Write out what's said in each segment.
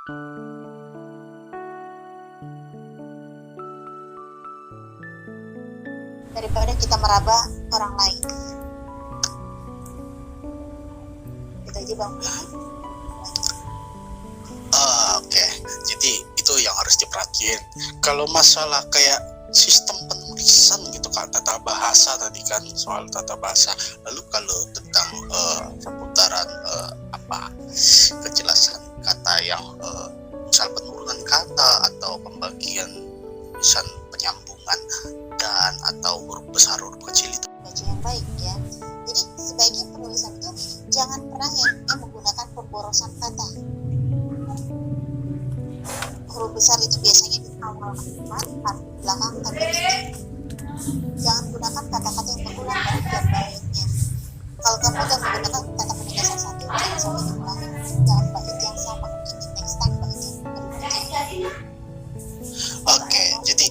daripada kita meraba orang lain. Itu aja Bang. Oke, jadi itu yang harus diperhatiin. Kalau masalah kayak sistem penulisan gitu kan, tata bahasa tadi kan, soal tata bahasa. Lalu kalau tentang seputaran kejelasan kata yang misal penurunan kata atau pembagian misal penyambungan dan atau huruf besar huruf kecil itu Baca yang baik ya. Jadi sebaiknya penulisan itu jangan pernah yang menggunakan pemborosan kata. Huruf besar itu biasanya di awal kalimat, di belakang kalimat. Jangan gunakan kata-kata yang berulang dan baiknya. Kalau kamu udah menggunakan kata penegasan satu, jangan sampai diulangi dalam bait yang sama. Ini next time baitnya berbeda. Oke, jadi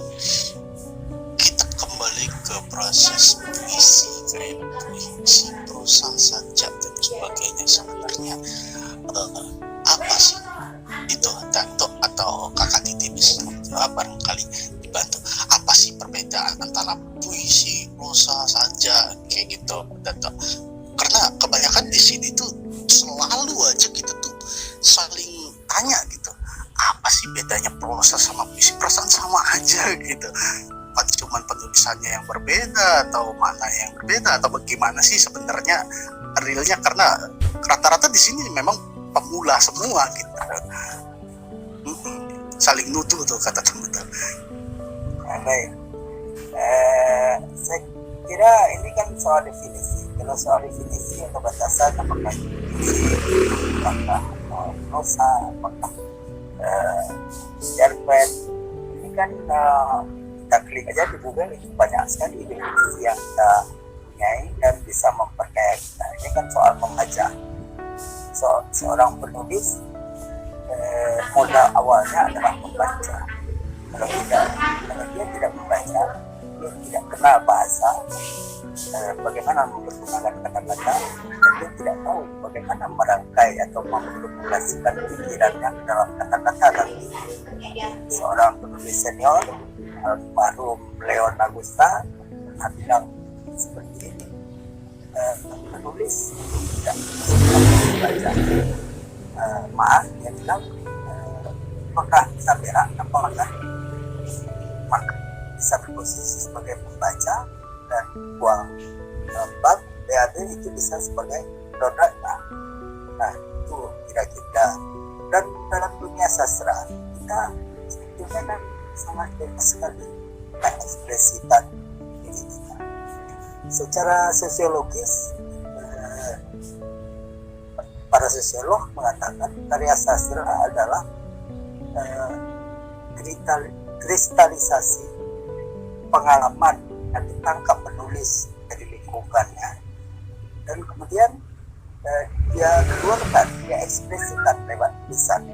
kita kembali ke proses puisi, kayak puisi, prosa, sajak dan sebagainya. Sebenarnya apa sih itu Dato atau Kakak Titi bisa barangkali dibantu, apa sih perbedaan antara puisi, prosa, sajak kayak gitu Dato? Karena kebanyakan di sini tuh selalu aja kita tuh saling tanya gitu, apa sih bedanya prosa sama puisi? Perasaan sama aja gitu, cuman penulisannya yang berbeda atau mana yang berbeda atau bagaimana sih sebenarnya realnya? Karena rata-rata di sini memang pemula semua gitu. Saling nuduh tuh kata teman-teman. Baik, saya kira ini kan soal definisi. Kalau soal definisi atau batasan, apakah puisi, apakah prosa, apakah cerpen, ini kan kita klik aja di Google, itu banyak sekali definisi yang kita punyai dan bisa memperkaya kita. Ini kan soal membaca. Seorang penulis modal awalnya adalah membaca. Kalau dia tidak membaca, dia tidak kenal bahasa, bagaimana mempergunakan kata-kata, dan dia tidak tahu bagaimana merangkai atau memformulasikan pikirannya dalam kata-kata. Nanti seorang penulis senior almarhum Leon Agusta pernah bilang seperti ini, penulis tidak membaca. Maaf, dia bilang apakah bisa berak, apakah maka bisa berposisi sebagai pembaca dan buang bab BAB itu bisa sebagai produk. Nah itu kira-kira. Dan dalam dunia sastra kita sebetulnya kan sangat bebas sekali mengekspresikan diri kita. Secara sosiologis, para sosiolog mengatakan karya sastra adalah kristalisasi pengalaman yang ditangkap penulis dari lingkungannya, dan kemudian dia keluarkan, dia ekspresikan lewat tulisan.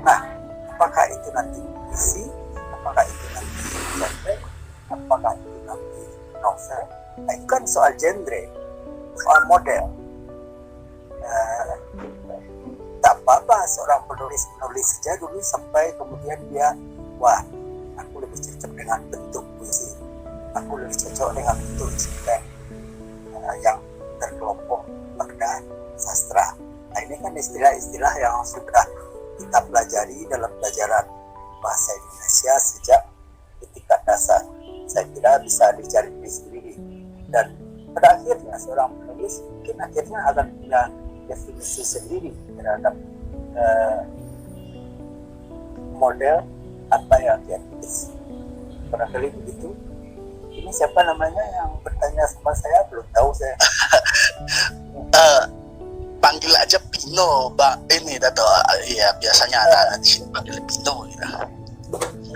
Nah, apakah itu nanti puisi, apakah itu nanti cerpen, apakah itu nanti novel, nah, itu kan soal genre, soal model. Tak apa-apa seorang penulis saja dulu sampai kemudian dia, wah, aku lebih cocok dengan bentuk puisi, aku lebih cocok dengan bentuk cerpen yang terkelompok pada sastra. Nah ini kan istilah-istilah yang sudah kita pelajari dalam pelajaran bahasa Indonesia sejak di tingkat dasar. Saya kira bisa dicari sendiri, dan pada akhirnya seorang penulis mungkin akhirnya akan punya definisi sendiri terhadap model apa yang dia tulis. Barangkali begitu. Ini siapa namanya yang bertanya sama saya? Belum tahu saya. Panggil aja Pino, Mbak ini Dato. Iya, biasanya anak-anak di sini panggil Pino gitu.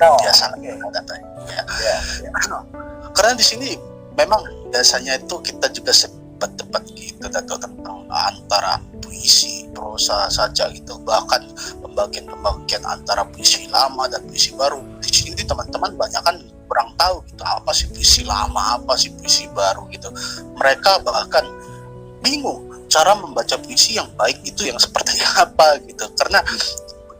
Biasanya Dato. Ya. Karena di sini memang biasanya itu kita juga debat gitu Dato, tentang antara puisi, prosa saja gitu, bahkan pembagian antara puisi lama dan puisi baru. Di sini teman-teman banyak kan kurang tahu gitu, apa sih puisi lama, apa sih puisi baru gitu. Mereka bahkan bingung cara membaca puisi yang baik itu yang seperti apa gitu, karena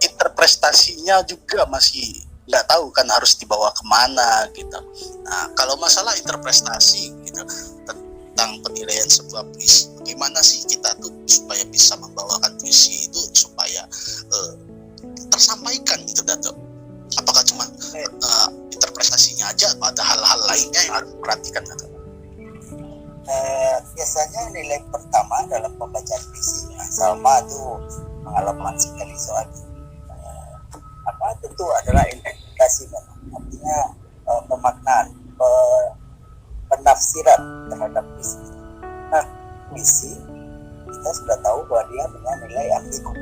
interpretasinya juga masih nggak tahu kan harus dibawa kemana gitu. Nah kalau masalah interpretasi gitu tentang penilaian sebuah puisi, bagaimana sih kita tuh supaya bisa membawakan puisi itu supaya tersampaikan gitu Dato? Apakah cuma interpretasinya aja atau ada hal-hal lainnya yang harus diperhatikan Dato? Biasanya nilai pertama dalam pembacaan puisi Salma itu pengalaman sekali soal tentu adalah interpretasi, artinya pemaknaan, penafsiran terhadap puisi. Nah, puisi kita sudah tahu bahwa dia punya nilai ambigu,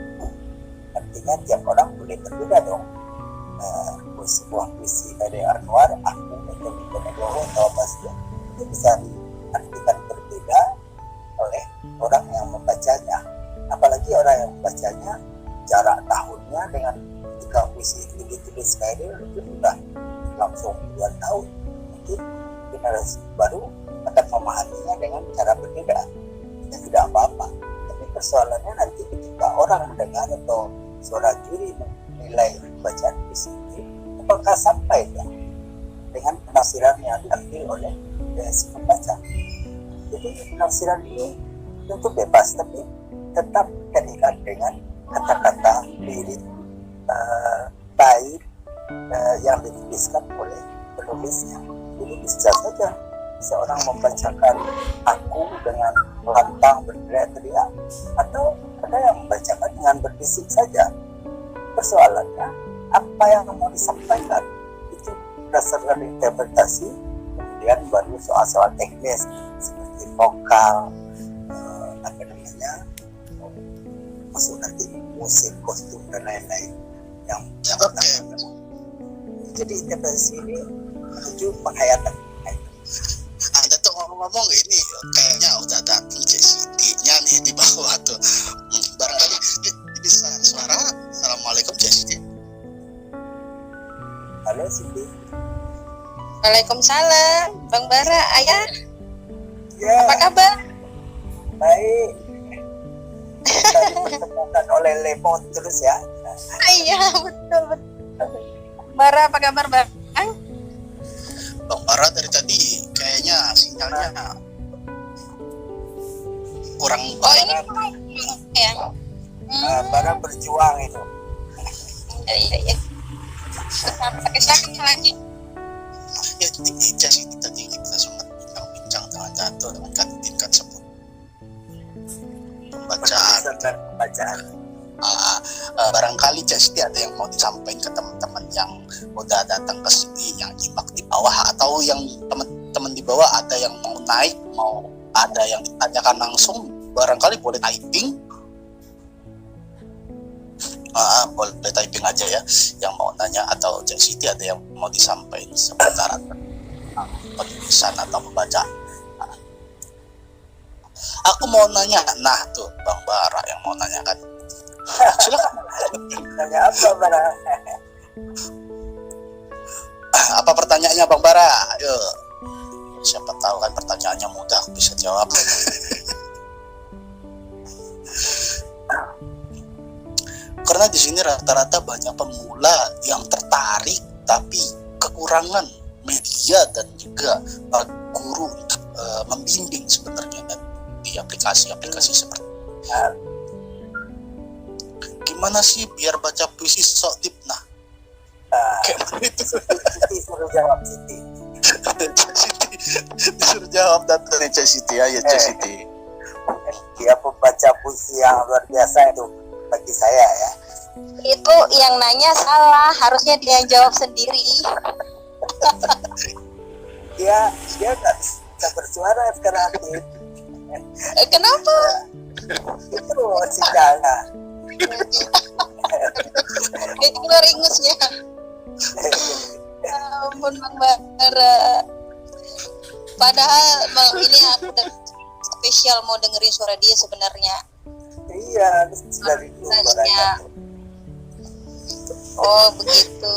artinya tiap orang boleh berbeda dong. Sebuah puisi dari Anwar, aku atau Bonobowo atau apa saja, itu bisa diartikan berbeda oleh orang yang membacanya. Apalagi orang yang membacanya jarak tahunnya dengan ketika puisi itu ditulis sekali itu sudah langsung puluhan tahun, mungkin generasi baru akan memahaminya dengan cara berbeda. Itu tidak apa-apa, tapi persoalannya nanti ketika orang mendengar atau suara juri menilai bacaan puisi itu, apakah sampai ya dengan penafsiran yang diambil oleh si pembaca. Jadi penafsiran ini tentu bebas, tapi tetap terikat dengan kata-kata lirik baik yang dituliskan oleh penulisnya. Jadi bisa saja seorang membacakan aku dengan lantang berteriak-teriak, atau ada yang membacakan dengan berbisik saja. Persoalannya apa yang mau disampaikan itu berdasarkan interpretasi. Kemudian baru soal-soal teknis seperti vokal, masuk nanti musik, kostum dan lain-lain yang jadi interpretasi ini menuju penghayatan. Ada tuh ngomong-ngomong ini kayaknya udah ada CCTV-nya nih di bawah tuh. Barangkali bisa suara. Assalamualaikum CCTV. Halo Siti. Waalaikumsalam, Bang Bara, Ayah. Ya. Apa kabar? Baik. Kita dipertemukan oleh lemon terus ya. Iya, betul. Bara, apa kabar Bang? Bang Bara dari tadi kayaknya sinyalnya kurang Oh ini ya. Bara berjuang itu. Iya. Pakai sakit lagi. Ya, jadi tadi kita sempat bincang-bincang dengan Dato dengan Katitin kan sebut pembacaan. Dan pembacaan. Barangkali jadi ada yang mau disampaikan ke teman-teman yang udah datang ke sini, yang nyimak di bawah, atau yang teman-teman di bawah ada yang mau naik, mau ada yang ditanyakan langsung, barangkali boleh typing. Boleh typing aja ya yang mau nanya, atau Cek Siti ada yang mau disampaikan seputar penulisan atau membaca. Aku mau nanya, nah tuh Bang Bara yang mau nanya kan. Silakan. Nanya apa Bara? Apa pertanyaannya Bang Bara? Ayo. Siapa tahu kan pertanyaannya mudah, aku bisa jawab. Karena di sini rata-rata banyak pemula yang tertarik tapi kekurangan media dan juga guru untuk membimbing sebenarnya kan, di aplikasi-aplikasi seperti ini. Gimana sih biar baca puisi sok tip? Nah, kayak mana itu? Siti suruh jawab Siti. Disuruh jawab Dato nih Cek Siti, ayo Cek Siti. Dia pembaca puisi yang luar biasa itu bagi saya ya. Itu yang nanya salah, harusnya dia yang jawab sendiri. Dia nggak bisa bersuara sekarang. Kenapa? Itu sinyalnya. Itu keluar ingusnya. Ampun Bang Bara. Padahal Bang ini aku udah spesial mau dengerin suara dia sebenarnya. Iya, dari dulu suaranya. Oh begitu.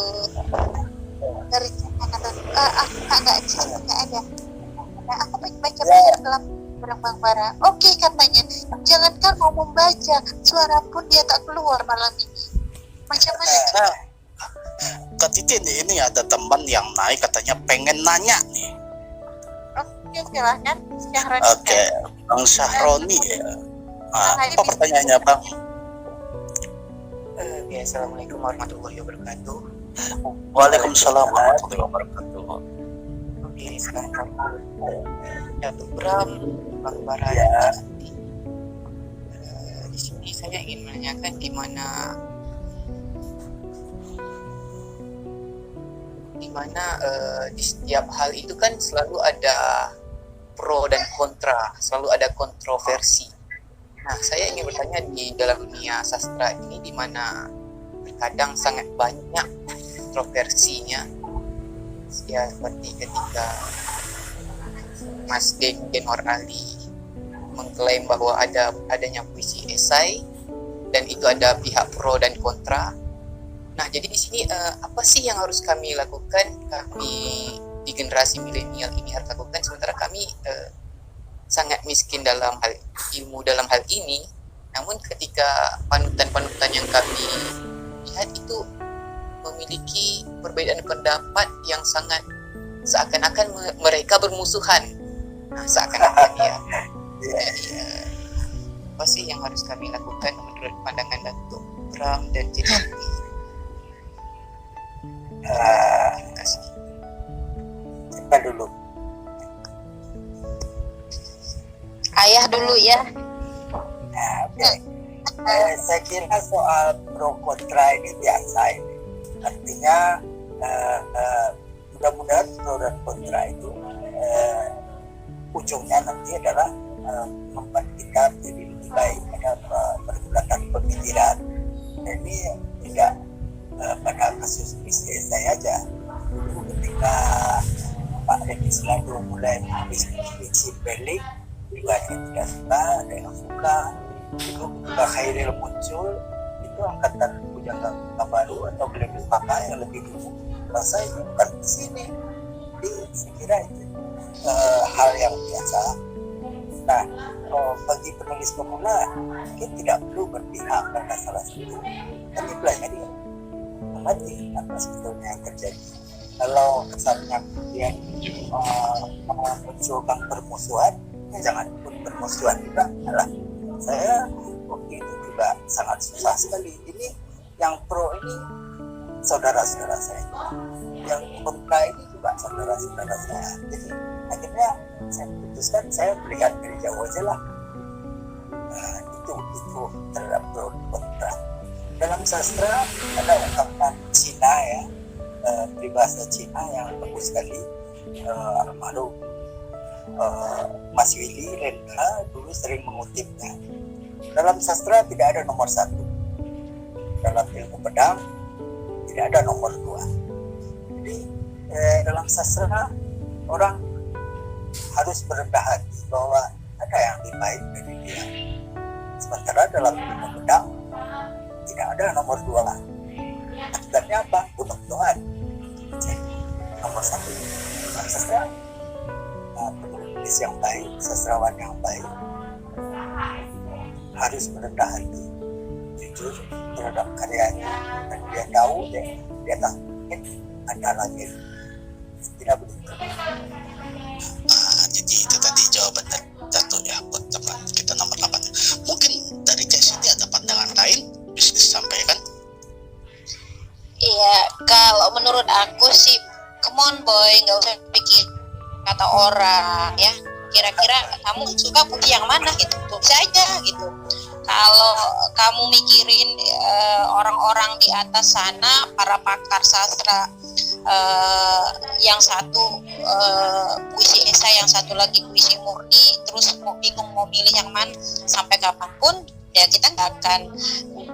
Dari aku nggak ada. Nah, aku baca dalam barang Bang Bara. Oke katanya, jangankan mau membaca, suara pun dia tak keluar malam ini. Macam mana? Nah, Kak Titin, ini ada teman yang naik katanya pengen nanya nih. Oke, silahkan. Syahroni. Oke, Bang Syahroni ya. Apa pertanyaannya Bang? Assalamualaikum warahmatullahi wabarakatuh. Waalaikumsalam warahmatullahi wabarakatuh. Oke, sekarang Datuk Bram, Bang Bara. Ya. Di sini saya ingin menanyakan di mana di setiap hal itu kan selalu ada pro dan kontra, selalu ada kontroversi. Nah, saya ingin bertanya di dalam dunia sastra ini di mana terkadang sangat banyak kontroversinya, ya seperti ketika Mas Genor Ali mengklaim bahwa adanya puisi esai dan itu ada pihak pro dan kontra. Nah, jadi di sini apa sih yang harus kami lakukan? Kami di generasi milenial ini harus lakukan, sementara kami sangat miskin dalam hal ilmu dalam hal ini. Namun ketika panutan-panutan yang kami lihat itu memiliki perbedaan pendapat yang sangat seakan-akan mereka bermusuhan. Nah, seakan-akan ya. Apa sih yang harus kami lakukan menurut pandangan Datuk Bram dan Cik Abdi? Terima kasih. Siapa dulu? Ayah dulu ya. Nah, oke. Saya kira soal pro kontra ini biasa ini. Artinya mudah-mudahan pro dan kontra itu ujungnya nanti adalah membuat kita menjadi lebih baik, ada pergulatan pemikiran. Dan ini tidak pada kasus puisi saya aja. Dulu ketika Pak Reni Selado mulai menulis puisi Berlin, juga ada yang tidak suka, ada yang suka. Itu ketika Khairil muncul, itu angkatan Pujangga baru atau Glenis Papa yang lebih dulu. Saya itu bukan di sini. Jadi saya kira itu hal yang biasa. Nah, bagi penulis pemula, mungkin tidak perlu berpihak pada salah satu. Tapi pelajari apa sebetulnya yang terjadi. Kalau kesannya kemudian memunculkan permusuhan, jangan pun permusuhan juga. Nah, saya waktu itu juga sangat susah sekali. Ini yang pro ini saudara-saudara saya, yang kontra ini juga saudara-saudara saya. Jadi akhirnya saya putuskan saya melihat dari jauh aja lah. Itu terhadap pro dan kontra. Dalam sastra ada ungkapan Cina ya, peribahasa Cina yang bagus sekali. Almarhum Mas Willy Rendra dulu sering mengutipnya. Dalam sastra tidak ada nomor satu. Dalam ilmu pedang tidak ada nomor dua. Jadi dalam sastra orang harus berendah hati bahwa ada yang lebih baik dari dia. Sementara dalam ilmu pedang tidak ada nomor dua. Akibatnya apa? Bunuh-bunuhan. Nomor satu. Dalam sastra penulis yang baik, sastrawan yang baik harus merendah hati, jujur terhadap karyanya, dan dia tahu dia tak mungkin ada lagi. Tidak begitu. Jadi itu tadi jawaban Datuk ya buat teman kita nomor 8. Mungkin dari Cik Siti ada pandangan lain bisa disampaikan? Iya, kalau menurut aku sih, come on boy, nggak usah pikir kata orang ya. Kira-kira kamu suka puisi yang mana gitu, tulis aja gitu. Kalau kamu mikirin orang-orang di atas sana, para pakar sastra, yang satu puisi esai, yang satu lagi puisi murni, terus mau bingung mau milih yang mana, sampai kapanpun ya kita nggak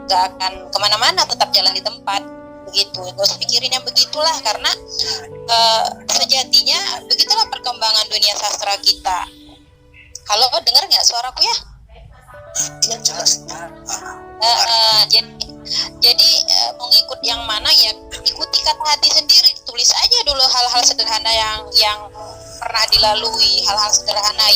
akan kemana-mana, tetap jalan di tempat begitu. Gak usah pikirin yang begitulah, karena sejatinya begitulah perkembangan dunia sastra kita. Halo, dengar nggak suaraku ya? Iya, jelas. Jadi mau ngikut yang mana ya ikuti kata hati sendiri, tulis aja dulu hal-hal sederhana yang pernah dilalui, hal-hal sederhana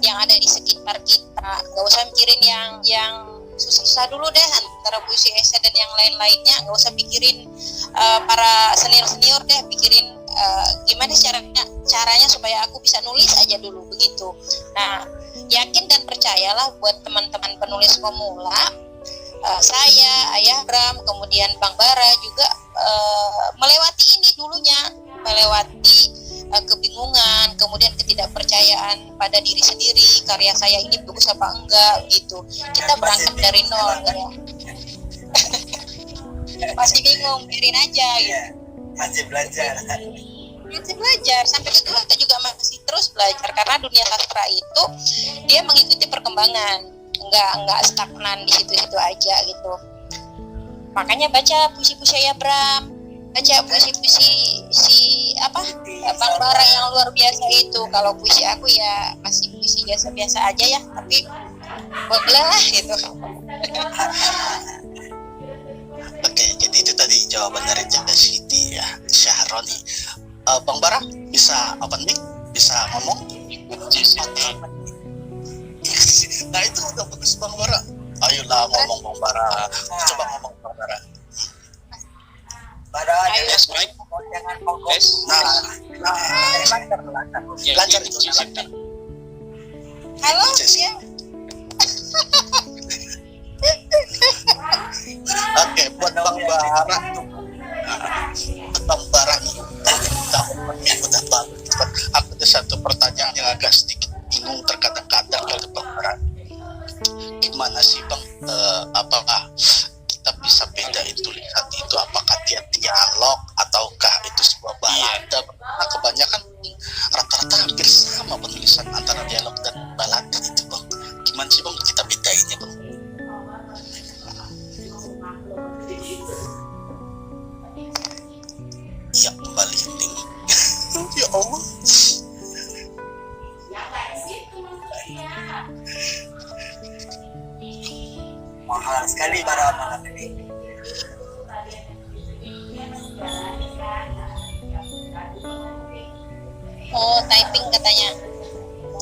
yang ada di sekitar kita. Gak usah mikirin yang susah-susah dulu deh antara puisi esai dan yang lain-lainnya, nggak usah pikirin para senior-senior deh, pikirin gimana caranya supaya aku bisa nulis aja dulu begitu. Nah, yakin dan percayalah buat teman-teman penulis pemula, saya, Ayah Bram, kemudian Bang Bara juga melewati ini dulunya, melewati kebingungan, kemudian ketidakpercayaan pada diri sendiri, karya saya ini bagus apa enggak gitu. Kita berangkat dari nol ya. Masih bingung, biarin aja gitu. Masih belajar Sampai itu kita juga masih terus belajar, karena dunia sastra itu dia mengikuti perkembangan, nggak stagnan di situ-situ aja gitu. Makanya baca puisi-puisi ya Bram, baca puisi-puisi Bang Bara yang luar biasa itu. Kalau puisi aku ya masih puisi biasa-biasa aja ya, tapi boleh lah gitu. Oke, jadi itu tadi jawaban dari Jaga Siti ya, Syahroni. Bang Bara bisa open mic, bisa ngomong. Nah itu udah bagus Bang Bara. Ayolah ngomong Bang Bara. Coba ngomong Bang Bara. Jangan fokus. Lancar itu. Halo ya. Oke, buat Bang Bara tuh. Bang Bara nih, udah bagus. Aku ada satu pertanyaan yang agak sedikit bingung terkadang-kadang kalau Bang Bara. Gimana sih Bang? Apakah kita bisa bedain tulisan itu? Apakah dia dialog ataukah itu sebuah balada? Karena kebanyakan rata-rata hampir sama penulisan antara dialog dan balada itu Bang. Gimana sih Bang kita bedainnya Bang? Ya kembali link. Ya Allah. Mahal sekali para malam ini. Oh, typing katanya.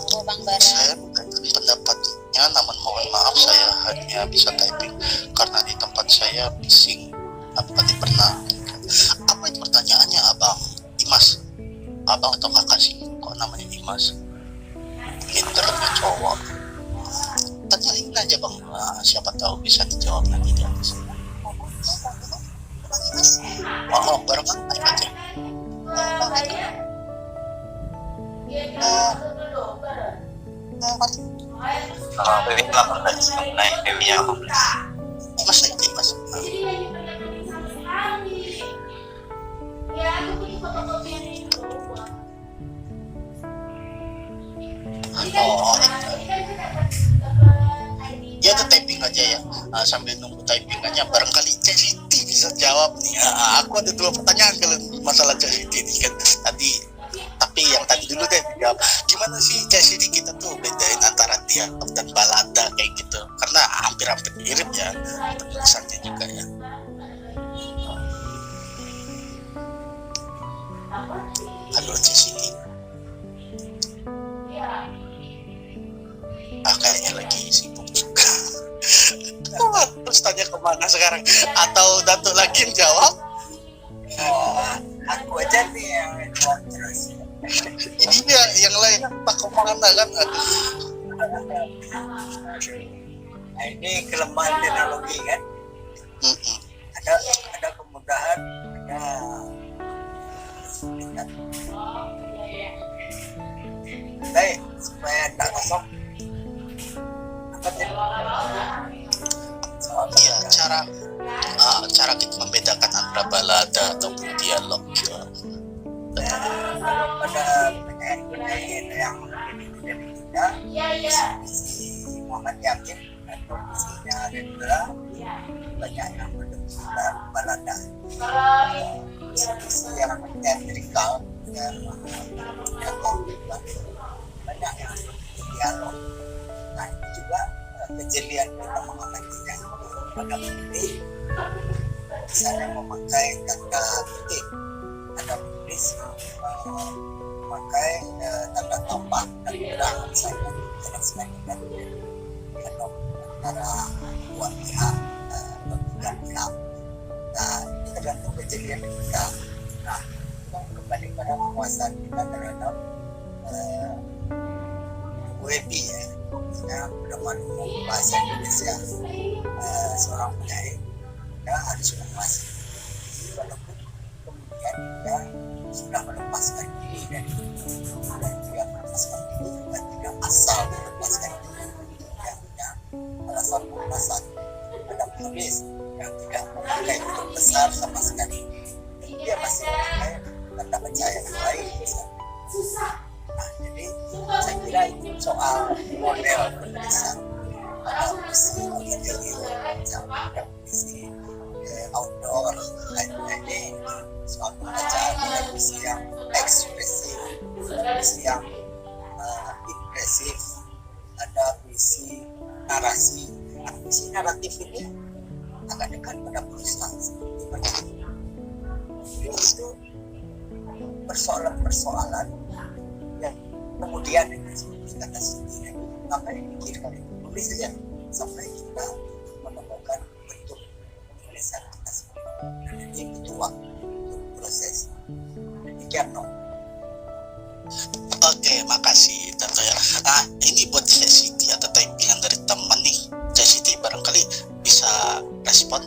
Oh, Bang Bara. Saya mengatakan pendapatnya, namun mohon maaf saya hanya bisa typing karena di tempat saya bising. Apa pernah? Apa itu pertanyaannya Abang Imas? Abang atau kakak sih? Kok namanya Imas? Internetnya cowok. Tanyain aja Bang, siapa tahu bisa dijawab nanti di atas. Oh, barengan naik aja. Mas naik Mas. Oh, ya udah typing aja ya, sambil nunggu typing aja barangkali Siti bisa jawab nih. Aku ada 2 pertanyaan kalau masalah Siti ini kan tadi, tapi yang tadi dulu deh jawab. Gimana sih Siti kita tuh bedain antara dialog dan balada kayak gitu, karena hampir-hampir mirip ya tulisannya juga ya. Halo Siti. Kayaknya lagi sibuk juga. Terus tanya kemana sekarang? Atau Datuk lagi yang jawab? Aku aja nih yang jawab terus. Ini dia yang lain tak kemana kan? Nah, ini kelemahan teknologi kan. Ada kemudahan, ada kesulitan. Baik, supaya tak kosong. Iya, cara kita membedakan antara balada ataupun dialog gitu. Kalau pada penyanyi-penyanyi yang dari kita, si Muhammad Yakin atau isinya Rendra, banyak yang berdebat balada. Isi yang teatrikal dan banyak yang dialog. Nah itu juga kejelian kita mengamatinya pada pendidik, misalnya memakai kata titik, ada penulis memakai tanda tambah dan kurang misalnya, dan sebagainya. Dialog antara dua pihak berpegang pihak. Nah, ini tergantung kejadian kita. Nah, kembali pada penguasaan kita terhadap WEPI ya, pedoman umum bahasa Indonesia. Seorang penyair dia harus menguasai diri, walaupun kemudian dia sudah melepaskan diri dari dan dia melepaskan diri juga tidak asal melepaskan diri, dia punya alasan alasan ada penulis yang tidak memakai huruf besar sama sekali, dan dia masih memakai kata pencahayaan yang lain misalnya. Nah, jadi saya kira itu soal model penulisan, ada puisi auditorium, ada puisi outdoor, ini soal pembacaan, ada puisi yang ekspresif, puisi yang impresif, ada puisi narasi. Nah, puisi naratif ini agak dekat pada perusahaan seperti itu. Jadi itu persoalan-persoalan yang kemudian seperti kata Siti, apa yang dipikirkan itu tulis saja sampai kita menemukan bentuk tulisan kita sendiri. Jadi itu waktu, itu proses. Demikian no. Oke, makasih Tante ya. Nah, ini buat Cek Siti atau typingan dari teman nih. Cek Siti barangkali bisa respon.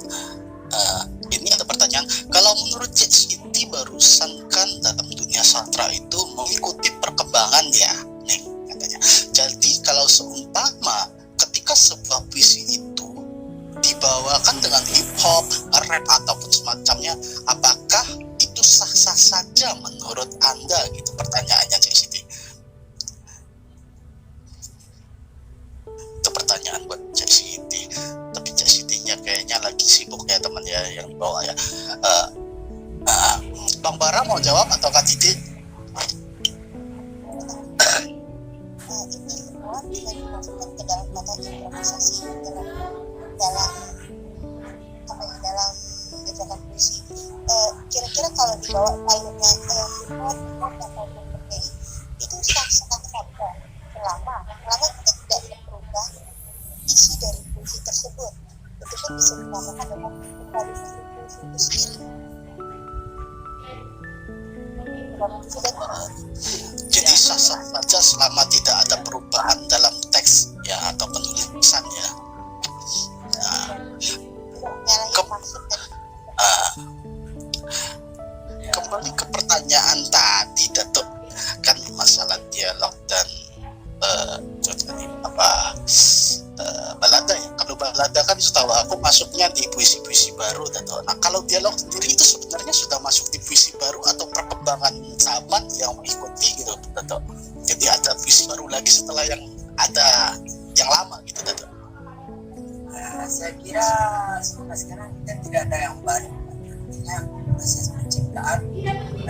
Ini ada pertanyaan, kalau menurut Cek Siti barusan kan dalam dunia sastra itu mengikuti perkembangan ya, nih katanya. Jadi kalau seumpama ketika sebuah puisi itu dibawakan dengan hip hop, rap ataupun semacamnya, apakah itu sah-sah saja menurut Anda gitu pertanyaannya Cek Siti. Itu pertanyaan buat Cek Siti. Tapi Cek Sitinya kayaknya lagi sibuk ya teman ya yang dibawa ya. Bang Bara mau jawab atau Kak Titi? Ini semua bisa dimasukkan ke dalam kata improvisasi dalam gerakan puisi. Kira-kira kalau dibawa alurnya yang hip-hop atau berbagai itu sah-sah saja selama kita tidak merubah isi dari puisi tersebut. Itu pun bisa dinamakan dengan improvisasi puisi itu sendiri. Jadi sah-sah saja selama tidak ada perubahan dalam teks ya atau penulisan ya. Kembali ke pertanyaan tadi Datuk, kan masalah dialog dan balada ya. Kalau balada kan setahu aku masuknya di puisi-puisi baru Datuk. Nah kalau dialog sendiri itu sebenarnya sudah masuk di puisi baru atau perkembangan zaman yang mengikuti gitu Datuk. Jadi ada puisi baru lagi setelah yang ada yang lama gitu Datuk. Saya kira sampai sekarang kita tidak ada yang baru. Artinya proses penciptaan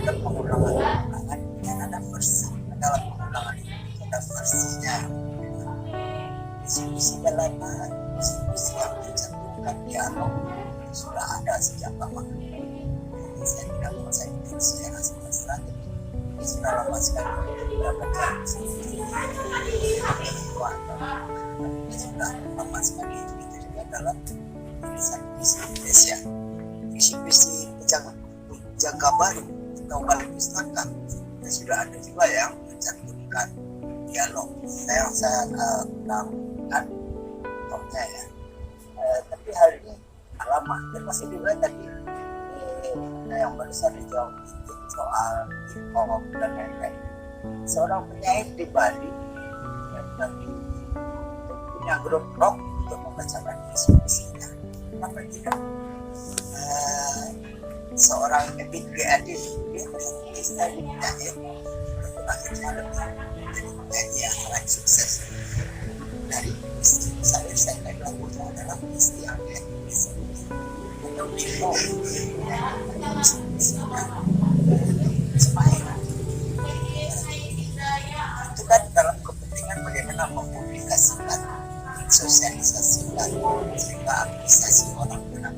ada pengulangan dan ada versi. Dalam pengulangan itu ada versinya. Visi-visi dalam visi-visi yang mencantumkan dialog sudah ada sejak lama. Jadi saya tidak mau saya secara strategi. Ini sudah lama sekali kita baca ini sudah lama sekali itu juga dalam tulisan puisi Indonesia. Puisi-puisi jangka baru atau balik pustaka sudah ada juga yang mencantumkan dialog. Saya lakukan contohnya ya. Tapi hal ini lama dan masih juga tadi yang barusan dijawab soal hip-hop dan lain-lain. Seorang penyair di Bali yang punya grup rock untuk membacakan puisi-puisinya. Kenapa tidak? Seorang Ebit G. Adi dia bisa penyair untuk akhirnya lebih menjadi penyanyi yang sangat sukses. Dari puisi saya lakukan adalah puisi yang dia tulis atau demo itu kan dalam kepentingan bagaimana mempublikasikan, sosialisasikan sehingga apresiasi orang jadi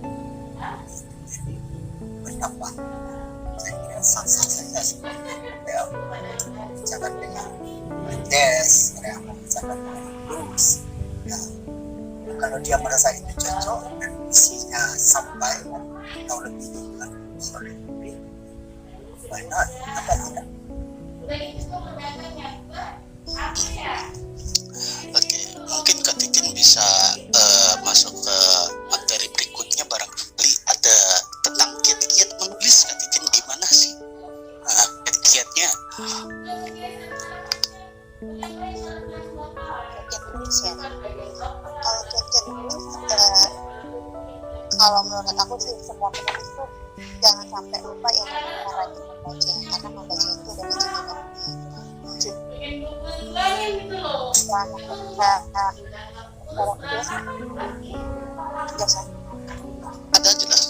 bertambah. Saya kira sah-sah saja seperti dia bicara dengan jazz, ada yang membicarakan dengan blues. Kalau dia merasa itu cocok misalnya sampai atau lebih dengan lebih banyak apa tidak? Oke, mungkin Kak Titin bisa masuk ke materi berikutnya, barangkali ada tentang kiat-kiat menulis. Kak Titin gimana sih kiat-kiatnya? Kiat nulis ya. Kalau kiat nulis, kalau menurut aku sih semua penulis tuh jangan sampai lupa yang namanya rajin membaca, karena membaca itu udah menjadi Ada jelas.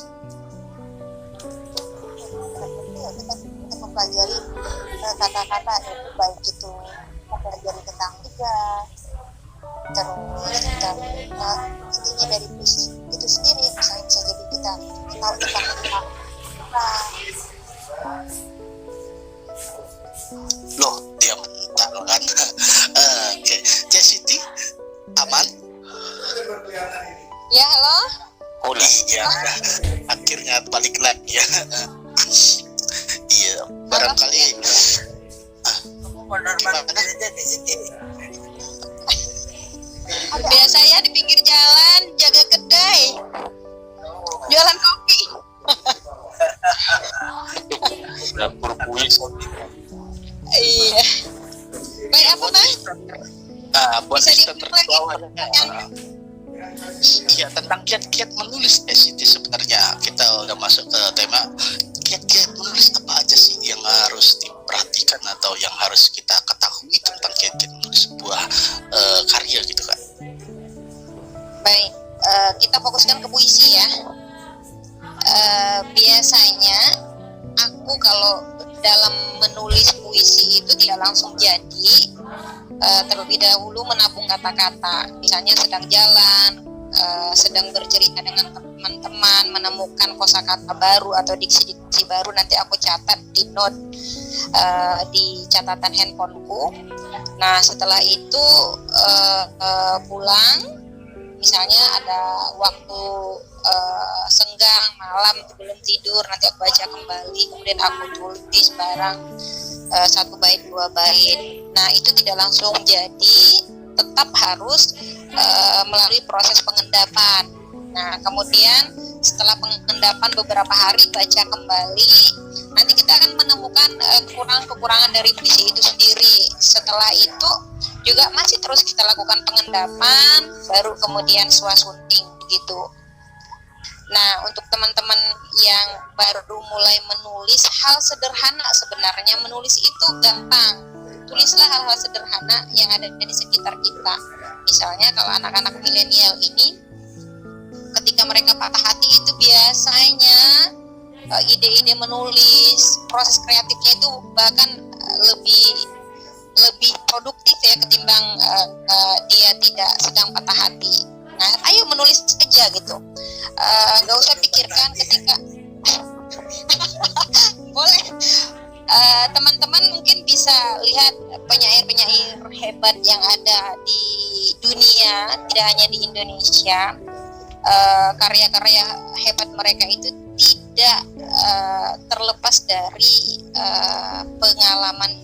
Kita mempelajari kata-kata, itu baik itu mempelajari tentang tugas, terus kita intinya dari puisi itu sendiri, misalnya bisa jadi kita tahu tentang Loh, dia mental kan. Oke, Siti aman? Ya, halo. Oh iya, akhirnya balik lagi ya. Iya, barangkali Benar-benar aja di sini. Biasa ya di pinggir jalan jaga kedai, jualan kopi. dapur puisi. Iya. Baik apa bang? Buat Bisa listener lagi. bawah. Iya, tentang kiat-kiat menulis Siti, sebenarnya kita udah masuk ke tema kiat-kiat menulis. Apa aja sih yang harus diperhatikan atau yang harus kita ketahui tentang kiat-kiat menulis sebuah karya gitu kan? Baik, kita fokuskan ke puisi ya. Biasanya aku kalau dalam menulis puisi itu tidak langsung jadi, terlebih dahulu menabung kata-kata. Misalnya sedang jalan, sedang bercerita dengan teman-teman, menemukan kosakata baru atau diksi-diksi baru, nanti aku catat di note di catatan handphoneku. Nah setelah itu pulang, misalnya ada waktu senggang malam sebelum tidur, nanti aku baca kembali, kemudian aku tulis barang 1 bait 2 bait. Nah itu tidak langsung jadi, tetap harus melalui proses pengendapan. Nah kemudian setelah pengendapan beberapa hari, baca kembali, nanti kita akan menemukan kekurangan-kekurangan dari puisi itu sendiri. Setelah itu juga masih terus kita lakukan pengendapan, baru kemudian suasunting begitu. Nah, untuk teman-teman yang baru mulai menulis, hal sederhana sebenarnya menulis itu gampang. Tulislah hal-hal sederhana yang ada di sekitar kita. Misalnya kalau anak-anak milenial ini, ketika mereka patah hati itu biasanya ide-ide menulis, proses kreatifnya itu bahkan lebih produktif ya ketimbang dia tidak sedang patah hati. Nah, ayo menulis aja gitu. Gak usah pikirkan ketika boleh. Teman-teman mungkin bisa lihat penyair-penyair hebat yang ada di dunia, tidak hanya di Indonesia. Karya-karya hebat mereka itu tidak terlepas dari pengalaman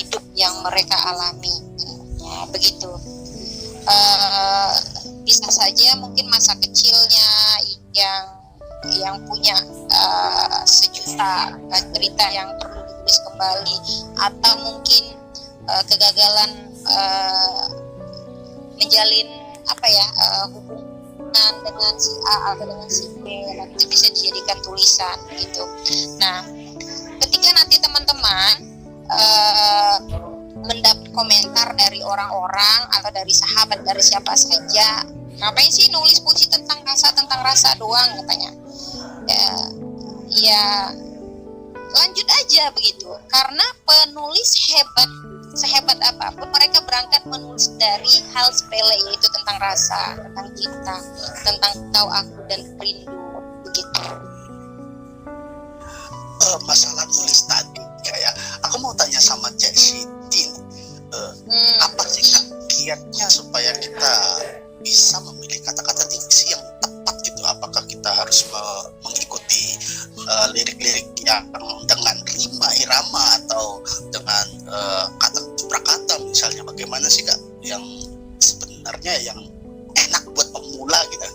hidup yang mereka alami. Ya, begitu. Bisa saja mungkin masa kecilnya yang punya sejuta cerita yang perlu ditulis kembali, atau mungkin kegagalan menjalin hubungan dengan si A atau dengan si B, nanti bisa dijadikan tulisan gitu. Nah, ketika nanti teman-teman mendapat komentar dari orang-orang atau dari sahabat, dari siapa saja, ngapain sih nulis puisi tentang rasa doang katanya, ya lanjut aja begitu. Karena penulis hebat, sehebat apapun mereka berangkat menulis dari hal sepele, yaitu tentang rasa, tentang cinta, tentang kau, aku, dan rindu begitu. Masalah nulis tadi, kayak aku mau tanya sama Cek Siti, apa sih Kak kiatnya supaya kita bisa memilih kata-kata diksi yang tepat gitu? Apakah kita yang dengan rima irama atau dengan kata prakata misalnya, bagaimana sih Kak yang sebenarnya yang enak buat pemula gitu?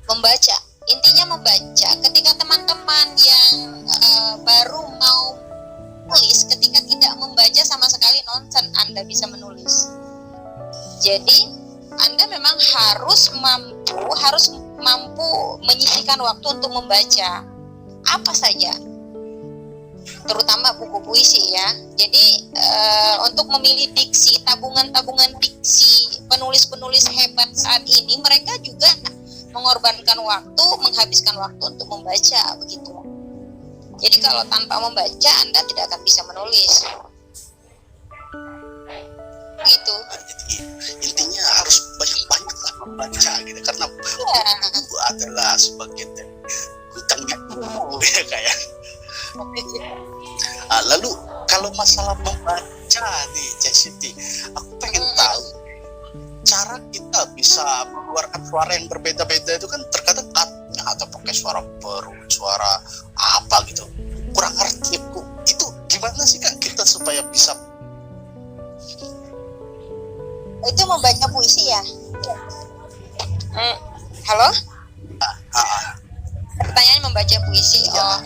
Membaca, intinya membaca. Ketika teman-teman yang baru mau menulis, ketika tidak membaca sama sekali nonsen Anda bisa menulis. Jadi Anda memang harus mampu menyisihkan waktu untuk membaca apa saja, terutama buku puisi ya. Jadi untuk memilih diksi, tabungan diksi penulis-penulis hebat saat ini, mereka juga mengorbankan waktu, menghabiskan waktu untuk membaca begitu. Jadi kalau tanpa membaca Anda tidak akan bisa menulis. Gitu. Jadi intinya harus banyak-banyak lah membaca gitu, karena buku adalah sebagian dari hutangnya buku ya kayak. Lalu kalau masalah membaca nih Siti, aku pengen tahu cara kita bisa mengeluarkan suara yang berbeda-beda itu kan terkadang katanya atau pakai suara perut, suara apa gitu, kurang ngerti aku. Itu gimana sih Kak kita supaya bisa? Itu membaca puisi ya? Halo? Pertanyaan membaca puisi. Ya.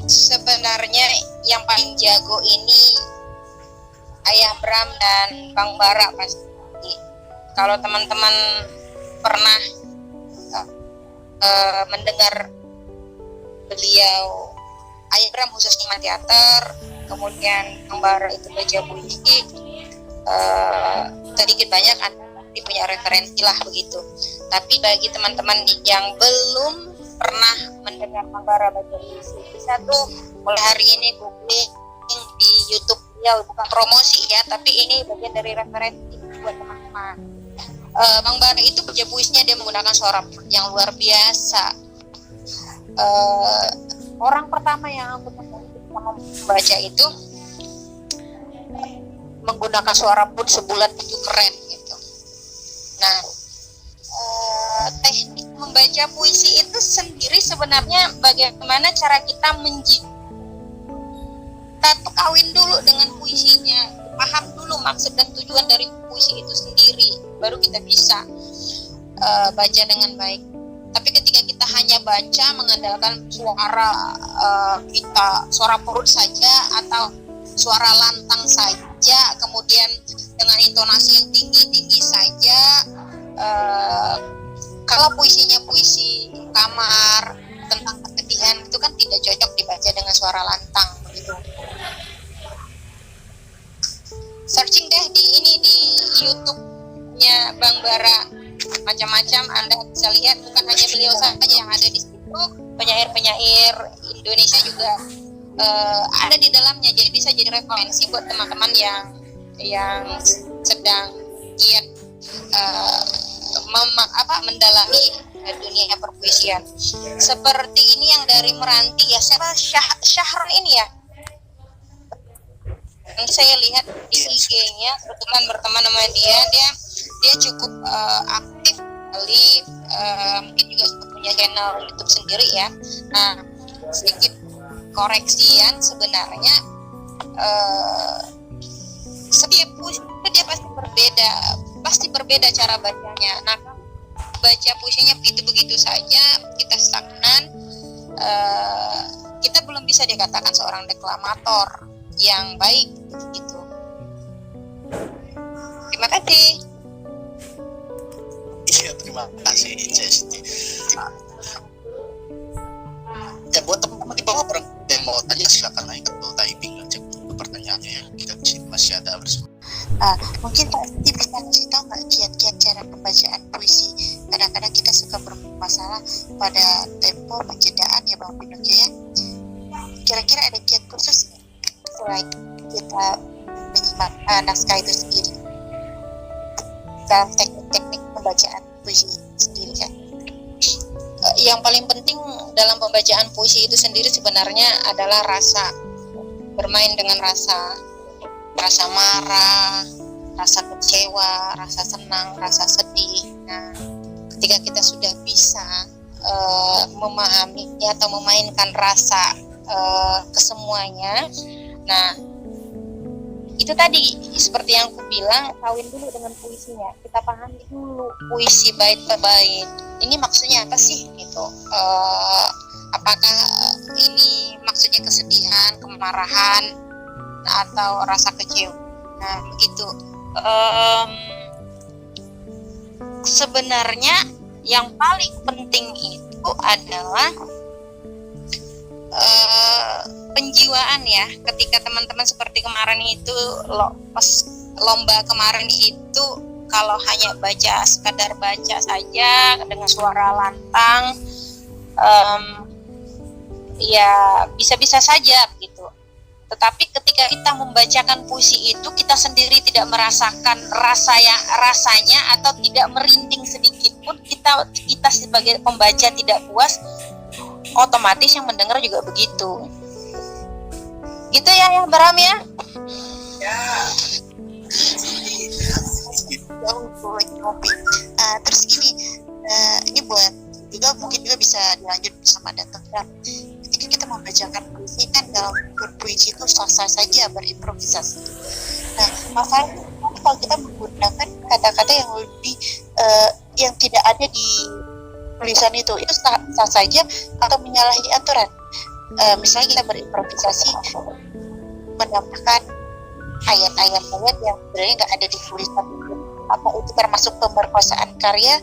Sebenarnya yang paling jago ini Ayah Bram dan Bang Bara pasti. Kalau teman-teman pernah mendengar beliau, Ayah Bram khusus Nikmat Teater, kemudian Bang Bara itu baca puisi, sedikit banyak Anda punya referensi lah begitu. Tapi bagi teman-teman yang belum pernah mendengar Bang Bara baca puisi, bisa tuh mulai hari ini googling di YouTube beliau, bukan promosi ya, tapi ini bagian dari referensi buat teman-teman. Bang Bara itu baca puisinya dia menggunakan suara yang luar biasa. Orang pertama yang aku temui ketika membaca itu menggunakan suara pun sebulan itu keren gitu. Nah, teknik membaca puisi itu sendiri sebenarnya bagaimana cara kita kita kawin dulu dengan puisinya, paham dulu maksud dan tujuan dari puisi itu sendiri, baru kita bisa baca dengan baik. Tapi ketika kita hanya baca mengandalkan suara kita, suara perut saja atau suara lantang saja, kemudian dengan intonasi yang tinggi-tinggi saja, kalau puisinya puisi kamar tentang kesedihan itu kan tidak cocok dibaca dengan suara lantang gitu. Searching deh di YouTube-nya Bang Bara, macam-macam Anda bisa lihat, bukan hanya beliau saja yang ada di situ, penyair-penyair Indonesia juga ada di dalamnya, jadi bisa jadi referensi buat teman-teman yang sedang giat mendalami dunia perpuisian. Seperti ini yang dari Meranti ya, Syahron ini ya. Saya lihat di IG-nya, kebetulan berteman sama dia cukup aktif kali, mungkin juga punya channel YouTube sendiri ya. Nah, sedikit koreksian, sebenarnya setiap puisi dia pasti berbeda cara bacanya. Nah, baca puisinya begitu saja kita stagnan, kita belum bisa dikatakan seorang deklamator yang baik gitu. Terima kasih. Iya, terima kasih Cesti. Ya buat teman-teman di bawah orang yang mau tanya silakan naik atau typing aja pertanyaannya ya, kita di sini masih ada bersama. Mungkin Pak Siti bisa kasih tahu nggak kiat-kiat cara pembacaan puisi? Kadang-kadang kita suka bermasalah pada tempo penjedaan ya Bang Pinocchio ya. Kira-kira ada kiat khusus selain kita menyimak naskah itu sendiri dalam teknik-teknik pembacaan puisi sendiri kan? Yang paling penting dalam pembacaan puisi itu sendiri sebenarnya adalah rasa, bermain dengan rasa marah, rasa kecewa, rasa senang, rasa sedih. Nah, ketika kita sudah bisa memahami atau memainkan rasa kesemuanya. Nah, itu tadi seperti yang aku bilang, kawin dulu dengan puisinya, kita pahami dulu puisi bait per bait ini maksudnya apa sih gitu. Apakah ini maksudnya kesedihan, kemarahan, atau rasa kecewa. Nah begitu. Sebenarnya yang paling penting itu adalah penjiwaan ya. Ketika teman-teman seperti kemarin itu pas lomba kemarin itu, kalau hanya sekadar baca saja dengan suara lantang, ya bisa-bisa saja gitu. Tetapi ketika kita membacakan puisi itu, kita sendiri tidak merasakan rasanya atau tidak merinding sedikit pun, kita sebagai pembaca tidak puas, otomatis yang mendengar juga begitu. Gitu ya Bram ya? Ya. Terus gini, ini buat juga mungkin juga bisa dilanjut bersama Dr. Bram. Ketika kita membacakan puisi kan, dalam berpuisi itu sah-sah saja berimprovisasi. Nah, masalahnya kalau kita menggunakan kata-kata yang lebih yang tidak ada di tulisan itu sah saja atau menyalahi aturan. Misalnya kita berimprovisasi menambahkan ayat-ayat yang sebenarnya nggak ada di tulisan itu. Apa itu termasuk pemerkosaan karya?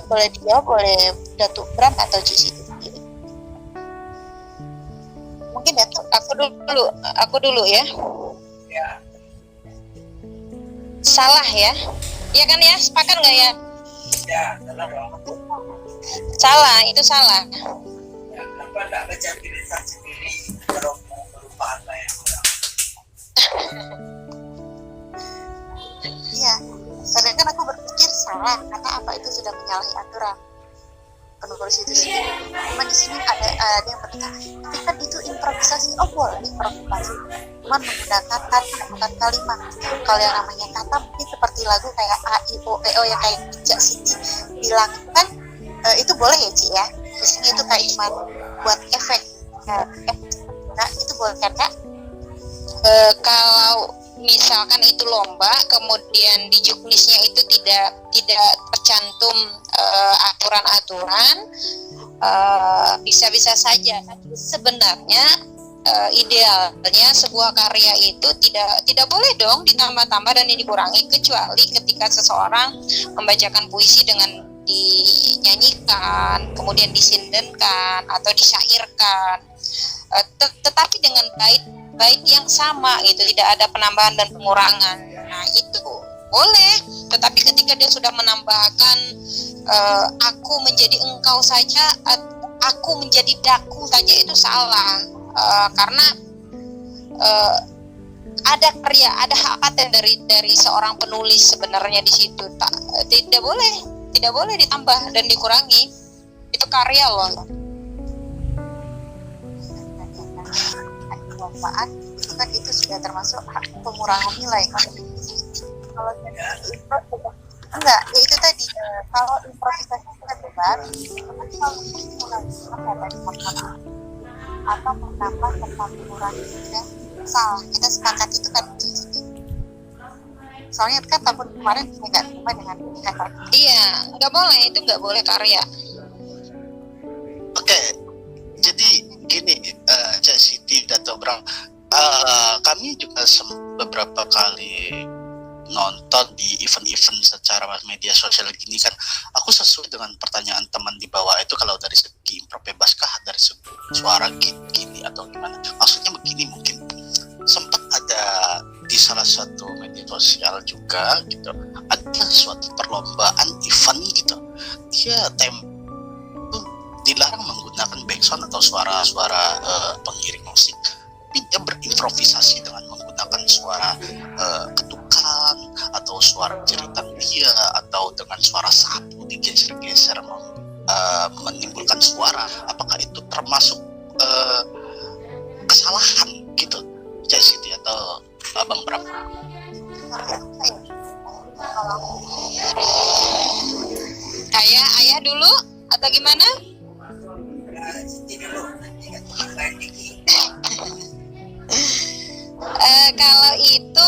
Boleh dijawab oleh Datuk Bram atau Cici sendiri. Mungkin Datuk, aku dulu ya. Ya. Salah ya? Iya kan ya? Sepakat nggak ya? Ya, salah dong. Salah, itu salah. Ya, kenapa nggak baca tulisan sendiri kalau mau melupakan yang kurang? Iya, sedangkan aku berpikir salah karena apa, itu sudah menyalahi aturan penulis itu sendiri. Cuma di sini ada yang berkata, tapi kan itu improvisasi. Oh boleh improvisasi, cuma menggunakan kata bukan kalimat. Kalau yang namanya kata mungkin seperti lagu kayak A, I, O, E, O yang kayak Cak Siti bilang kan, itu boleh ya Ci ya. Di sini itu kayak cuma buat efek. Nah itu boleh kan Kak? Kalau misalkan itu lomba, kemudian di juknisnya itu tidak tercantum aturan-aturan, bisa-bisa saja. Tapi sebenarnya idealnya sebuah karya itu tidak boleh dong ditambah-tambah dan dikurangi, kecuali ketika seseorang membacakan puisi dengan dinyanyikan, kemudian disindenkan atau disyairkan, tetapi dengan bait yang sama gitu, tidak ada penambahan dan pengurangan. Nah itu boleh. Tetapi ketika dia sudah menambahkan aku menjadi engkau saja, aku menjadi daku saja, itu salah. Karena ada karya, ada hak paten dari seorang penulis sebenarnya di situ. Tidak boleh ditambah dan dikurangi. Itu karya loh. Manfaat itu kan, itu sudah termasuk pengurangan nilai. Kalau enggak, ya itu tadi, kalau improvisasi kita bebas, tapi kalau atau menambah serta mengurangi sudah salah. Kita sepakat itu kan. Soalnya kan tahun kemarin saya nggak terima dengan kata. Iya, itu nggak boleh karya. Oke, jadi gini, Cak Siti, Datuk Bram, kami juga beberapa kali nonton di event-event secara media sosial gini kan. Aku sesuai dengan pertanyaan teman di bawah itu, kalau dari segi improv bebaskah, dari segi suara gini atau gimana? Maksudnya begini, mungkin sempat ada di salah satu media sosial juga gitu, ada suatu perlombaan event gitu, dia dilarang menggunakan backsound atau suara-suara pengiring musik, tapi dia berimprovisasi dengan menggunakan suara ketukan atau suara jeritan dia, atau dengan suara sapu digeser-geser menimbulkan suara. Apakah itu termasuk kesalahan gitu, Cak Siti atau Abang Bram? Ayah dulu atau gimana? Kalau itu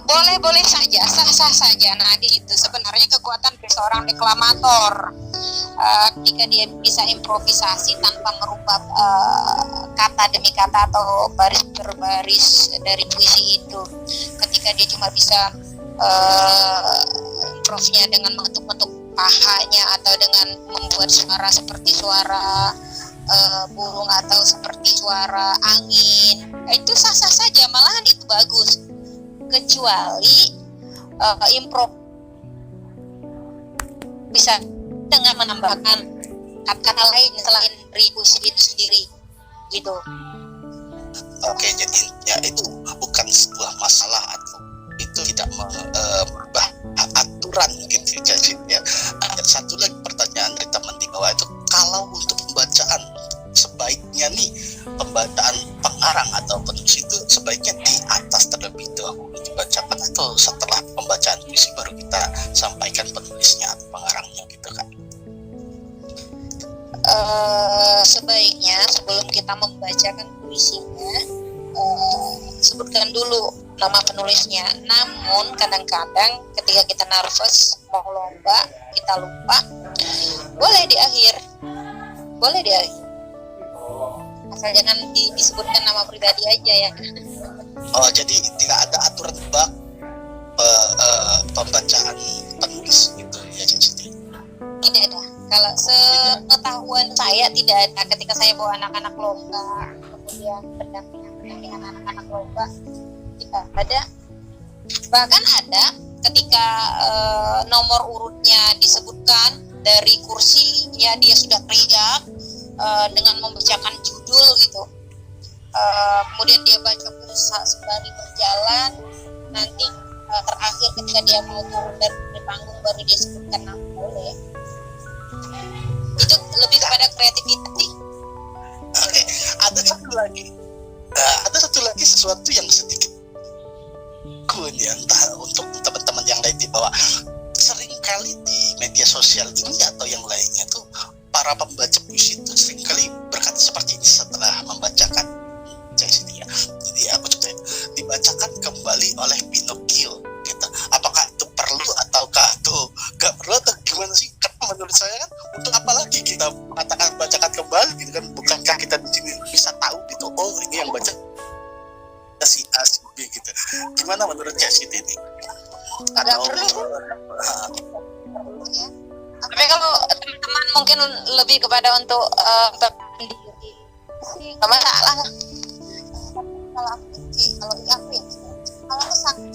boleh-boleh saja, sah-sah saja. Nah, itu sebenarnya kekuatan dari seorang deklamator. Ketika dia bisa improvisasi tanpa merubah kata demi kata atau baris per baris dari puisi itu. Ketika dia cuma bisa improvnya dengan mengetuk-mentuk pahanya atau dengan membuat suara seperti suara burung atau seperti suara angin, itu sah-sah saja, malahan itu bagus. Kecuali improv bisa dengan menambahkan kata-kata lain selain dari puisi itu sendiri, gitu. Oke, jadi ya itu bukan sebuah masalah atau itu tidak merubah aturan gitu ya. Ada satu lagi pertanyaan dari teman di bawah itu, kalau untuk pembacaan sebaiknya nih pembacaan pengarang atau penulis itu sebaiknya di atas terlebih dahulu dibacakan atau setelah pembacaan puisi baru kita sampaikan penulisnya atau pengarangnya gitu kan? Sebaiknya sebelum kita membacakan puisinya sebutkan dulu nama penulisnya. Namun kadang-kadang ketika kita nervous mau lomba kita lupa, boleh di akhir, asal jangan disebutkan nama pribadi aja ya. Oh, jadi tidak ada aturan bak pembacaan penulis gitu ya, jadi Tidak ada. Kalau sepengetahuan saya tidak ada. Ketika saya bawa anak-anak lomba, kemudian pendampingan anak-anak lomba, tidak ada. Bahkan ada ketika nomor urutnya disebutkan dari kursi, ya dia sudah teriak dengan membacakan judul gitu. Kemudian dia baca puisi sembari berjalan. Nanti terakhir ketika dia mau turun dari panggung baru dia sebutkan nama, boleh. Itu lebih kepada kreativitas sih. Oke, ada satu lagi sesuatu yang sedikit kun ya, entah untuk teman-teman yang lain di bawah. Seringkali di media sosial ini atau yang lainnya tuh para pembaca puisi itu seringkali berkata seperti ini setelah membacakan ya. Jadi aku coba dibacakan kembali oleh Pinocchio gitu. Apakah itu perlu ataukah itu gak perlu atau gimana sih? Karena menurut saya kan untuk apa lagi kita mengatakan bacakan kembali gitu kan? Bukankah kita di sini bisa tahu gitu, oh ini yang baca si A si B gitu. Gimana menurut Casit ini? Agak perlu ya. Tapi kalau teman-teman mungkin lebih kepada untuk diri sih nggak masalah. Kalau aku sangat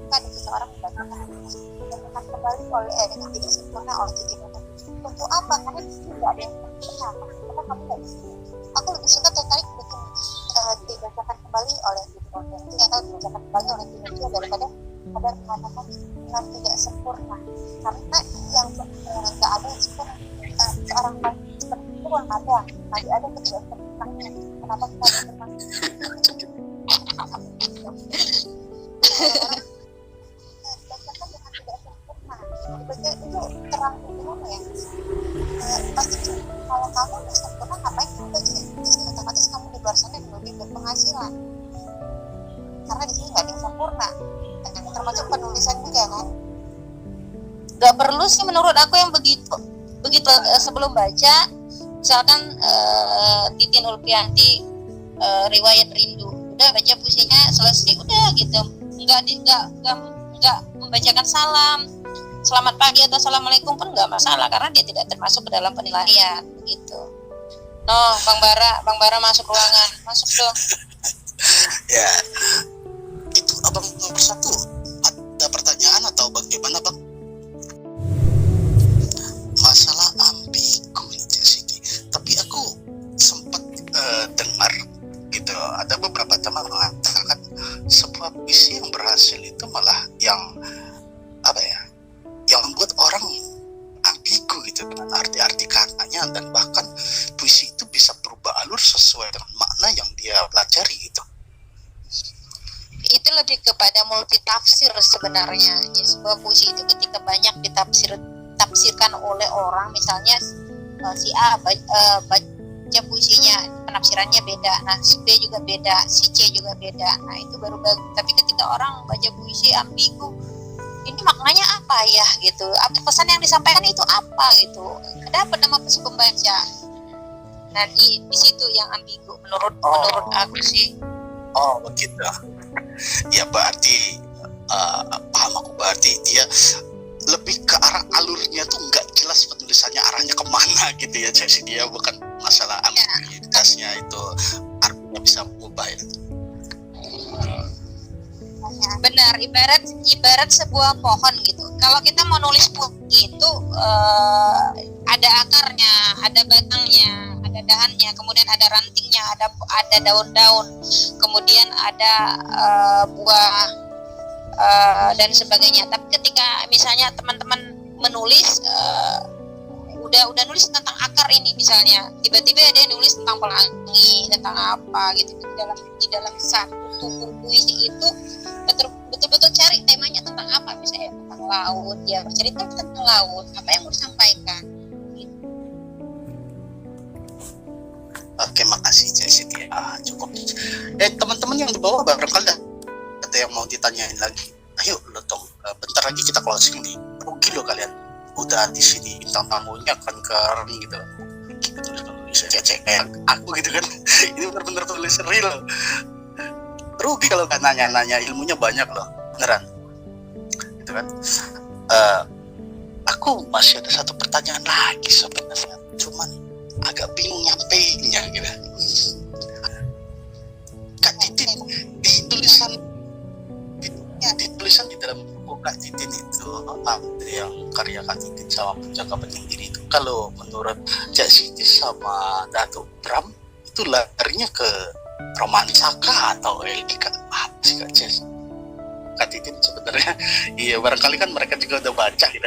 kan seseorang membacakan kembali dengan tidak sempurna oleh titik untuk apa? Karena tidak ada yang sempurna. Karena kamu nggak bisa. Aku lebih suka tertarik bikin dibacakan kembali oleh Pinocchio atau dibacakan kembali oleh Pinocchio daripada mengatakan dengan tidak sempurna. Karena yang nggak ada yang sempurna. Seorang seperti itu yang ada, nanti ada ketidaksempurnanya. Kenapa kita bermain? Bacakan dengan tidak sempurna. Baca itu terang gimana ya? Pasti kalau kamu udah sempurna, ngapain kamu baca? Di sini otomatis kamu di luar sana lebih berpenghasilan. Karena di sini nggak ada yang sempurna. Termasuk penulisan juga kan? Gak perlu sih menurut aku yang begitu sebelum baca, misalkan Titin Ulfianti Riwayat Rindu, udah baca puisinya selesai udah gitu, nggak membacakan salam selamat pagi atau assalamualaikum pun nggak masalah karena dia tidak termasuk ke dalam penilaian gitu. Bang Bara masuk ruangan, masuk dong. Ya, itu abang nomor satu. Ada pertanyaan atau bagaimana bang? Masalah ambigu sih. Tapi aku sempat dengar gitu, ada beberapa teman mengatakan sebuah puisi yang berhasil itu malah yang yang membuat orang ambigu gitu dengan arti-arti katanya, dan bahkan puisi itu bisa berubah alur sesuai dengan makna yang dia pelajari gitu. Itu lebih kepada multitafsir sebenarnya. Jadi sebuah puisi itu ketika banyak ditafsirkan oleh orang, misalnya si A baca puisinya, penafsirannya beda, nah si B juga beda, si C juga beda. Nah itu baru bagus. Tapi ketika orang baca puisi ambigu, ini maknanya apa ya gitu, apa pesan yang disampaikan itu apa gitu, dapat nama si pembaca. Nah di situ yang ambigu menurut aku sih. Oh begitu. Ya berarti paham aku, berarti dia lebih ke arah alurnya tuh nggak jelas penulisannya arahnya kemana gitu ya. Jadi dia bukan masalah ambiguitasnya itu artinya bisa berubah ya. Benar, ibarat sebuah pohon gitu. Kalau kita mau nulis puisi itu ada akarnya, ada batangnya, ada dahannya, kemudian ada rantingnya, ada daun-daun, kemudian ada buah dan sebagainya. Tapi ketika misalnya teman-teman menulis udah nulis tentang akar ini misalnya, tiba-tiba ada yang nulis tentang pelangi, tentang apa gitu, di dalam satu tubuh puisi itu betul-betul cari temanya tentang apa, misalnya tentang laut, ya bercerita tentang laut, apa yang mau disampaikan gitu. Oke, makasih Cik Siti. Cukup. Teman-teman yang di bawah barangkali ada yang mau ditanyain lagi. Ayo lo dong, bentar lagi kita closing nih. Rugi lo kalian udah di sini, bintang tamunya kan keren gitu. Tulis cek kayak aku gitu kan. Ini benar-benar tulis real. Rugi kalau nggak nanya-nanya, ilmunya banyak loh, beneran. Gitu kan. Aku masih ada satu pertanyaan lagi sebenarnya, cuman agak bingung nyampeinnya gitu. Kak Titin di tulisan di dalam buku Kak Titin itu, yang karya Kak Titin sama Penjaga Penyendiri itu, kalau menurut Cak Siti sama Datuk Bram itu larinya ke romansa kah atau LDK? Apa sih Kak Ces? Kak Titin sebenarnya iya, barangkali kan mereka juga udah baca gitu.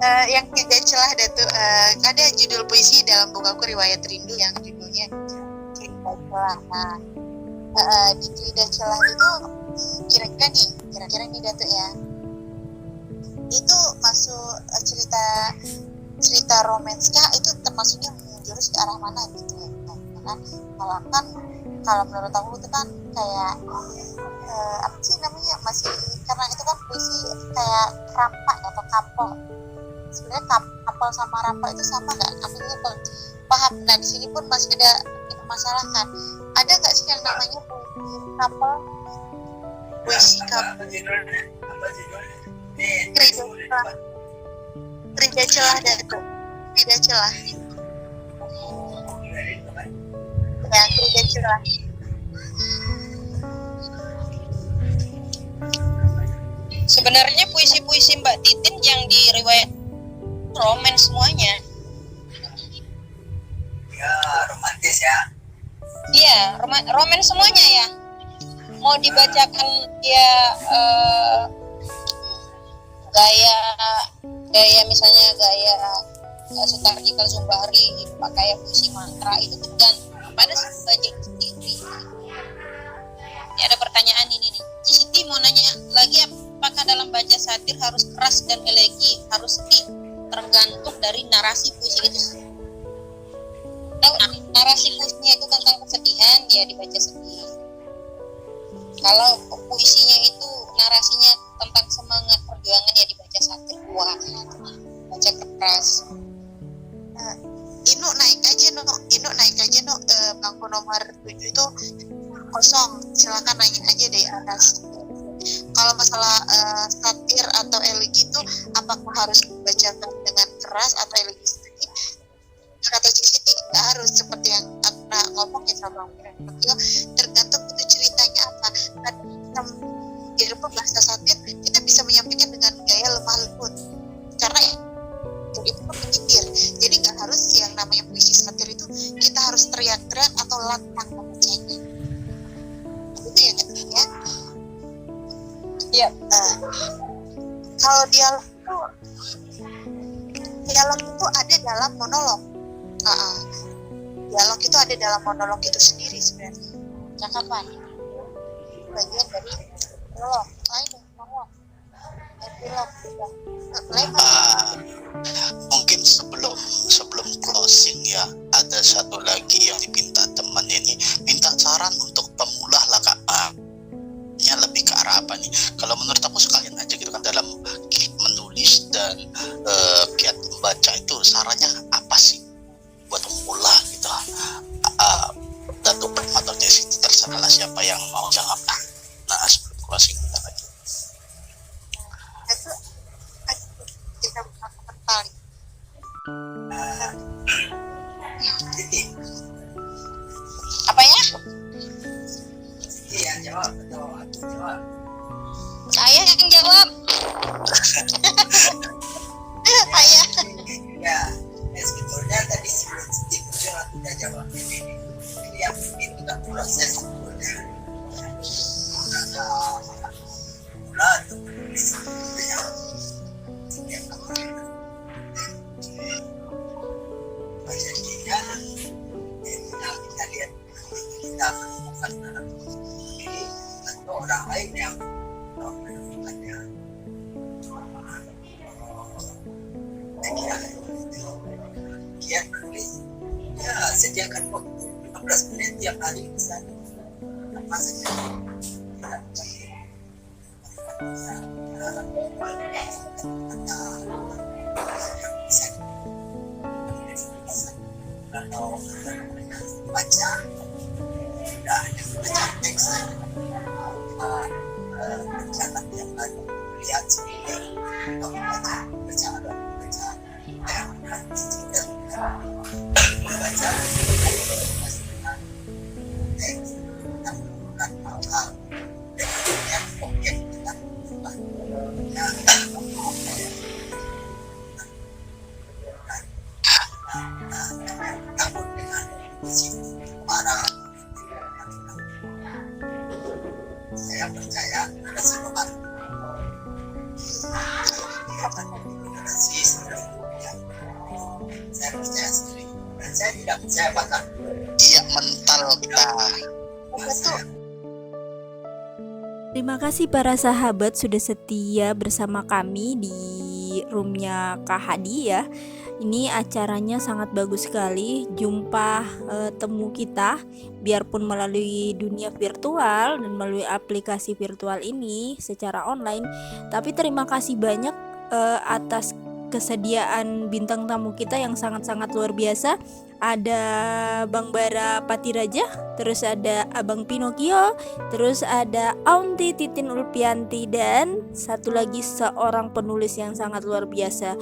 Yang tidak celah Datuk, ada judul puisi dalam buku Riwayat Rindu yang judulnya Cerita Celah. Nah, di Cerita Celah itu kira-kira nih Datuk ya, itu masuk cerita romanskah, itu termasuknya menjurus ke arah mana gitu ya kan? Kalau menurut aku itu kan kayak apa sih namanya, masih, karena itu kan puisi kayak rampak atau kapal. Sebenarnya kapal sama rampak itu sama nggak? Aku juga paham. Nah di sini pun masih ada dipermasalahkan. Ada nggak sih yang namanya puisi kapal? Puisi kapal. Kerja celah Datuk. Kerja celah. Ya, kerja celah. Sebenarnya puisi-puisi Mbak Titin yang di riwayat roman semuanya. Ya, romantis ya. Iya, roman semuanya ya. Mau dibacakan dia gaya misalnya gaya Sutarjika Zumbari pakai puisi mantra, itu tergantung pada si baca sendiri. Ini ada pertanyaan ini nih, Siti mau nanya lagi, apakah dalam baca satir harus keras dan elegi, harus tergantung dari narasi puisi itu? Nah, narasi puisinya itu tentang kesedihan, dia dibaca sedih. Kalau puisinya itu narasinya tentang semangat perjuangan, ya dibaca satir kuat, baca keras. Inu naik aja no, bangku nomor 7 itu kosong, silakan naik aja dari atas. Kalau masalah satir atau elegi itu apakah harus dibacakan dengan keras atau elegi sedikit? Kata Cik Siti nggak harus, seperti yang aku ngomongin sama Bang Pio, tergantung itu ceritanya apa. Kadang di bahasa satir kita bisa menyampaikan dengan gaya lemah lembut, karena itu pun menyindir. Jadi nggak harus yang namanya puisi satir itu kita harus teriak-teriak atau lantang membacanya. Itu ya katanya. Iya. Kalau dialog itu ada dalam monolog. Dialog itu ada dalam monolog itu sendiri sebenarnya. Cakapan bagian dari monolog lain, monolog. epilog juga. Lebar. Mungkin sebelum sebelum closing ya, ada satu lagi yang dipinta teman ini, minta saran untuk pemula lah Kak. Nya lebih ke arah apa nih? Kalau menurut aku sekalian aja gitu kan, dalam giat menulis dan giat membaca itu sarannya apa sih buat pemula gitu? Datuk atau Desi, terserah lah siapa yang mau jawab. Nah, sebelum closing bentar lagi. Itu kita aku tertarik. Jadi Apa ya? yang jawab atau aku jawab? Saya yang jawab. Ayah. Ya, sebetulnya tadi sebelum Jura sudah jawab ini yang itu kan proses sebetulnya. Karena pula untuk menulis yang setiap kali kejadian kita lihat kita menemukan dalam diri atau orang lain yang menemukannya. Dia menulis, ya sediakan waktu 15 menit tiap hari misalnya, apa saja. Atau baca, tidak hanya baca teks saja, mencatat yang lain, lihat sendiri, atau baca yang tidak membaca teks dan menggunakan hal-hal yang objek dengan takut dengan para saya percaya ada sebuah generasi sebelumnya. Saya percaya sendiri dan saya tidak percaya pada Iya, mental kita. Betul. Terima kasih para sahabat sudah setia bersama kami di roomnya Kak Hadi ya. Ini acaranya sangat bagus sekali, jumpa temu kita biarpun melalui dunia virtual dan melalui aplikasi virtual ini secara online. Tapi terima kasih banyak atas kesediaan bintang tamu kita yang sangat-sangat luar biasa. Ada Bang Bara Patiraja, terus ada Abang Pinocchio, terus ada Aunty Titin Ulpianti, dan satu lagi seorang penulis yang sangat luar biasa,